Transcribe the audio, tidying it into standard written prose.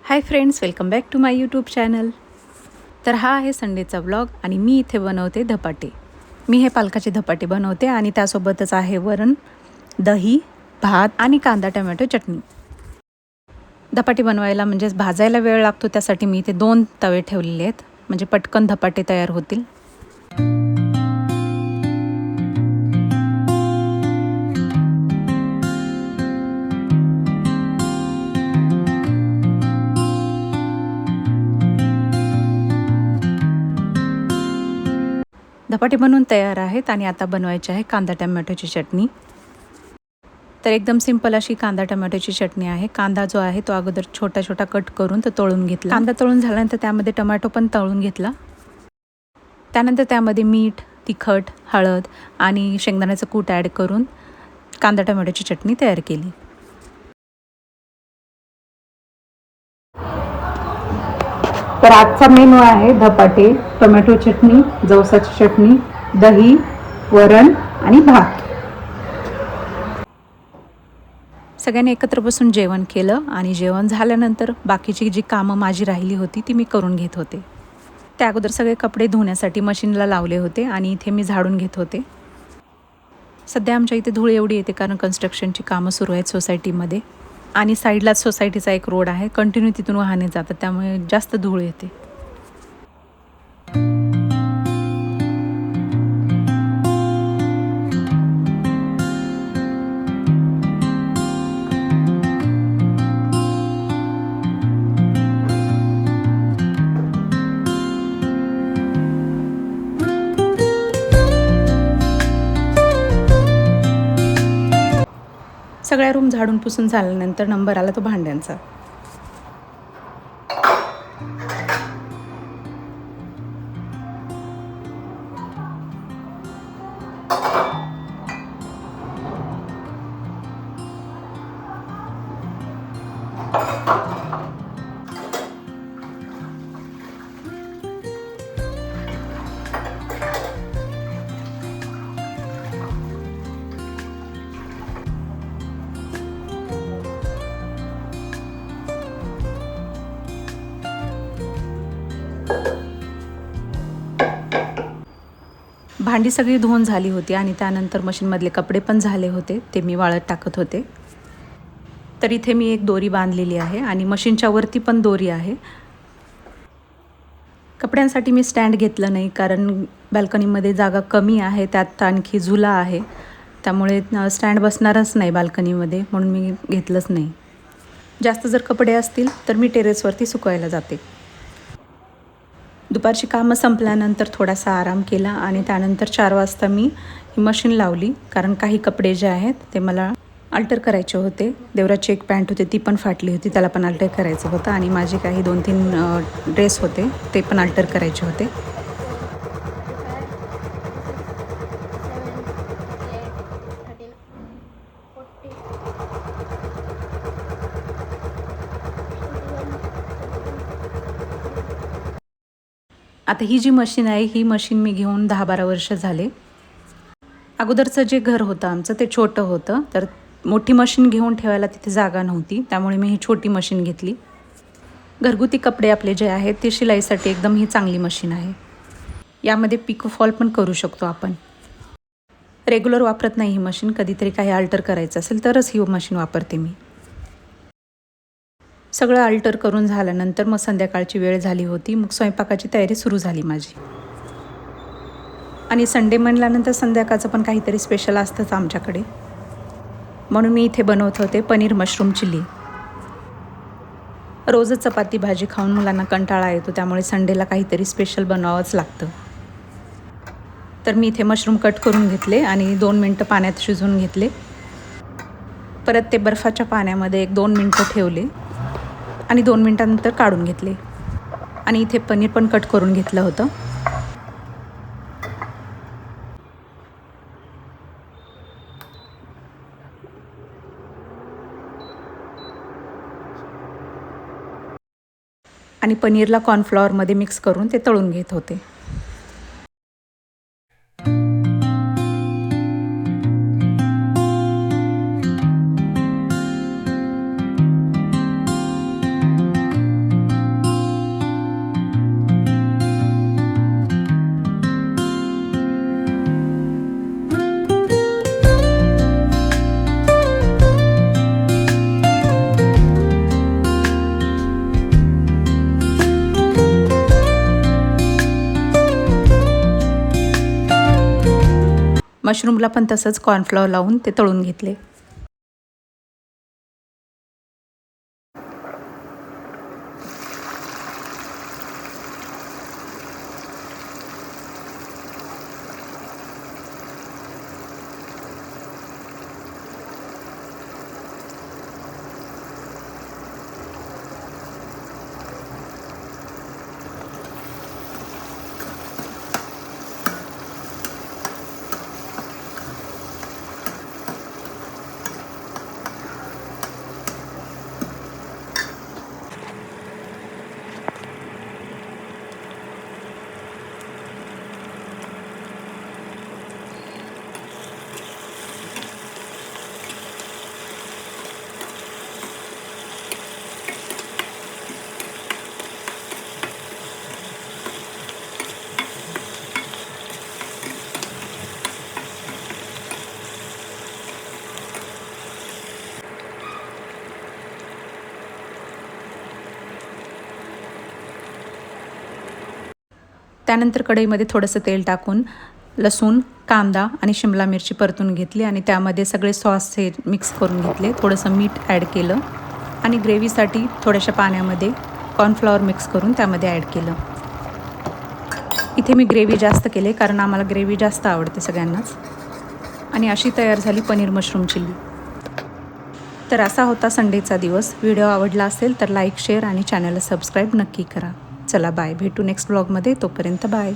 High friends, welcome back to my YouTube channel. तर हा आहे संडेचा व्लॉग आणि मी इथे बनवते धपाटे. मी हे पालकाचे धपाटे बनवते आणि त्यासोबतच आहे वरण, दही, भात आणि कांदा टमॅटो चटणी. धपाटे बनवायला म्हणजेच भाजायला वेळ लागतो, त्यासाठी मी इथे 2 तवे ठेवलेले आहेत, म्हणजे पटकन धपाटे तयार होतील. धपाटे बनवून तयार आहेत आणि आता बनवायची आहे कांदा टमॅटोची चटणी. तर एकदम सिंपल अशी कांदा टमॅटोची चटणी आहे. कांदा जो आहे तो अगोदर छोटा छोटा कट करून तो तळून घेतला. कांदा तळून झाल्यानंतर त्यामध्ये टमॅटो पण तळून घेतला. त्यानंतर त्यामध्ये मीठ, तिखट, हळद आणि शेंगदाण्याचं कूट ॲड करून कांदा टमॅटोची चटणी तयार केली. तर आजचा मेनू आहे धपाटे, टोमॅटो चटणी, जवसाची चटणी, दही, वरण आणि भात. सगळ्यांनी एकत्र बसून जेवण केलं आणि जेवण झाल्यानंतर बाकीची जी कामं माझी राहिली होती ती मी करून घेत होते. त्या अगोदर सगळे कपडे धुण्यासाठी मशीनला लावले होते आणि इथे मी झाडून घेत होते. सध्या आमच्या इथे धूळ एवढी येते कारण कन्स्ट्रक्शनची कामं सुरू आहेत सोसायटीमध्ये आणि साईडलाच सोसायटीचा एक रोड आहे, कंटिन्यू तिथून वाहने जातात, त्यामुळे जास्त धूळ येते. सगळ्या रूम झाडून पुसून झाल्यानंतर नंबर आला तो भांड्यांचा. भांडी सगळी धुवून झाली होती आणि त्यानंतर मशीनमधले कपडे पण झाले होते, ते मी वाळत टाकत होते. तर इथे मी एक दोरी बांधलेली आहे आणि मशीनच्या वरती पण दोरी आहे. कपड्यांसाठी मी स्टँड घेतलं नाही कारण बाल्कनीमध्ये जागा कमी आहे, त्यात आणखी झुला आहे, त्यामुळे स्टँड बसणारच नाही बाल्कनीमध्ये, म्हणून मी घेतलंच नाही. जास्त जर कपडे असतील तर मी टेरेसवरती सुकवायला जाते. दुपारची कामं संपल्यानंतर थोडासा आराम केला आणि त्यानंतर 4 वाजता मी ही मशीन लावली, कारण काही कपडे जे आहेत ते मला अल्टर करायचे होते. देवराची एक पॅन्ट होती ती पण फाटली होती, त्याला पण अल्टर करायचं होतं आणि माझे काही 2-3 ड्रेस होते ते पण अल्टर करायचे होते. आता ही जी मशीन आहे ही मशीन मी घेऊन 10-12 वर्ष झाले. अगोदरचं जे घर होतं आमचं ते छोटं होतं, तर मोठी मशीन घेऊन ठेवायला तिथे जागा नव्हती, त्यामुळे मी ही छोटी मशीन घेतली. घरगुती कपडे आपले जे आहेत ते शिलाईसाठी एकदम ही चांगली मशीन आहे. यामध्ये पिको फॉल पण करू शकतो आपण. रेग्युलर वापरत नाही ही मशीन, कधीतरी काही अल्टर करायचं असेल तरच ही मशीन वापरते मी. सगळं अल्टर करून झाल्यानंतर मग संध्याकाळची वेळ झाली होती, मग स्वयंपाकाची तयारी सुरू झाली माझी. आणि संडे म्हणल्यानंतर संध्याकाळचं पण काहीतरी स्पेशल असतंच आमच्याकडे, म्हणून मी इथे बनवत होते पनीर मशरूम चिली. रोजच चपाती भाजी खाऊन मुलांना कंटाळा येतो, त्यामुळे संडेला काहीतरी स्पेशल बनवावंच लागतं. तर मी इथे मशरूम कट करून घेतले आणि 2 मिनटं पाण्यात शिजवून घेतले. परत ते बर्फाच्या पाण्यामध्ये 1-2 मिनटं ठेवले आणि 2 मिनटानंतर काढून घेतले. आणि इथे पनीर पण कट करून घेतलं होतं. आणि पनीरला कॉर्नफ्लॉवरमध्ये मिक्स करून ते तळून घेत होते. मशरूमला पण तसंच कॉर्नफ्लॉवर लावून ते तळून घेतले. त्यानंतर कढईमध्ये थोडंसं तेल टाकून लसूण, कांदा आणि शिमला मिरची परतून घेतली आणि त्यामध्ये सगळे सॉस हे मिक्स करून घेतले. थोडंसं मीठ ॲड केलं आणि ग्रेव्हीसाठी थोड्याशा पाण्यामध्ये कॉर्नफ्लॉवर मिक्स करून त्यामध्ये ॲड केलं. इथे मी ग्रेव्ही जास्त केले कारण आम्हाला ग्रेव्ही जास्त आवडते सगळ्यांनाच. आणि अशी तयार झाली पनीर मशरूम चिल्ली. तर असा होता संडेचा दिवस. व्हिडिओ आवडला असेल तर लाईक, शेअर आणि चॅनलला सबस्क्राईब नक्की करा. चला बाय, भेटू नेक्स्ट ब्लॉगमध्ये. तोपर्यंत बाय.